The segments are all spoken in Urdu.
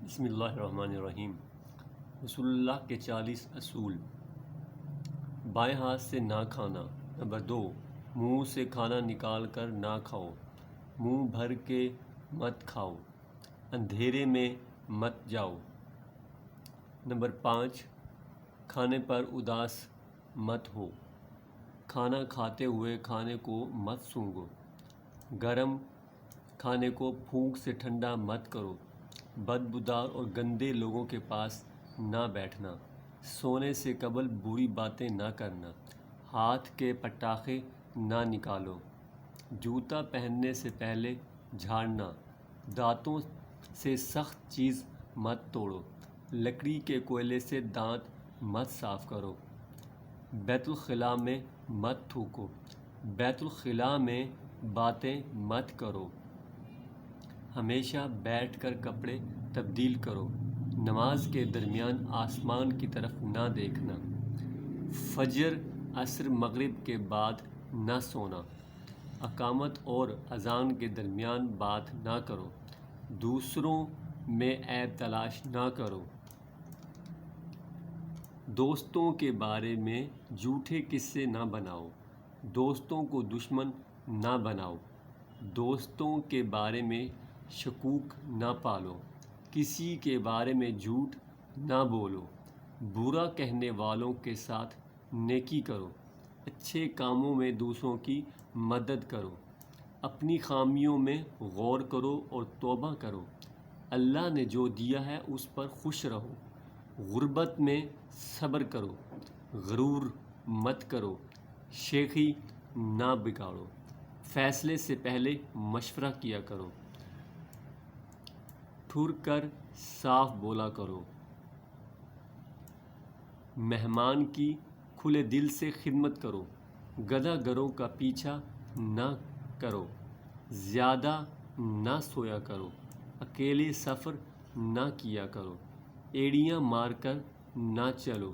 بسم اللہ الرحمن الرحیم۔ رسول اللہ کے 40 اصول۔ بائیں ہاتھ سے نہ کھانا۔ نمبر 2، منہ سے کھانا نکال کر نہ کھاؤ، منہ بھر کے مت کھاؤ، اندھیرے میں مت جاؤ۔ نمبر 5، کھانے پر اداس مت ہو، کھانا کھاتے ہوئے کھانے کو مت سونگھو، گرم کھانے کو پھونک سے ٹھنڈا مت کرو، بدبودار اور گندے لوگوں کے پاس نہ بیٹھنا، سونے سے قبل بری باتیں نہ کرنا، ہاتھ کے پٹاخے نہ نکالو، جوتا پہننے سے پہلے جھاڑنا، دانتوں سے سخت چیز مت توڑو، لکڑی کے کوئلے سے دانت مت صاف کرو، بیت الخلاء میں مت تھوکو، بیت الخلاء میں باتیں مت کرو، ہمیشہ بیٹھ کر کپڑے تبدیل کرو، نماز کے درمیان آسمان کی طرف نہ دیکھنا، فجر عصر مغرب کے بعد نہ سونا، اقامت اور اذان کے درمیان بات نہ کرو، دوسروں میں عیب تلاش نہ کرو، دوستوں کے بارے میں جھوٹے قصے نہ بناؤ، دوستوں کو دشمن نہ بناؤ، دوستوں کے بارے میں شکوک نہ پالو، کسی کے بارے میں جھوٹ نہ بولو، برا کہنے والوں کے ساتھ نیکی کرو، اچھے کاموں میں دوسروں کی مدد کرو، اپنی خامیوں میں غور کرو اور توبہ کرو، اللہ نے جو دیا ہے اس پر خوش رہو، غربت میں صبر کرو، غرور مت کرو، شیخی نہ بگاڑو، فیصلے سے پہلے مشورہ کیا کرو، ٹھر کر صاف بولا کرو، مہمان کی کھلے دل سے خدمت کرو، گدھا گروں کا پیچھا نہ کرو، زیادہ نہ سویا کرو، اکیلے سفر نہ کیا کرو، ایڑیاں مار کر نہ چلو،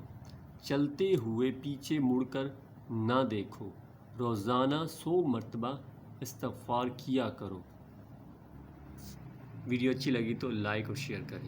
چلتے ہوئے پیچھے مڑ کر نہ دیکھو، روزانہ 100 مرتبہ استغفار کیا کرو۔ ویڈیو اچھی لگی تو لائک اور شیئر کریں۔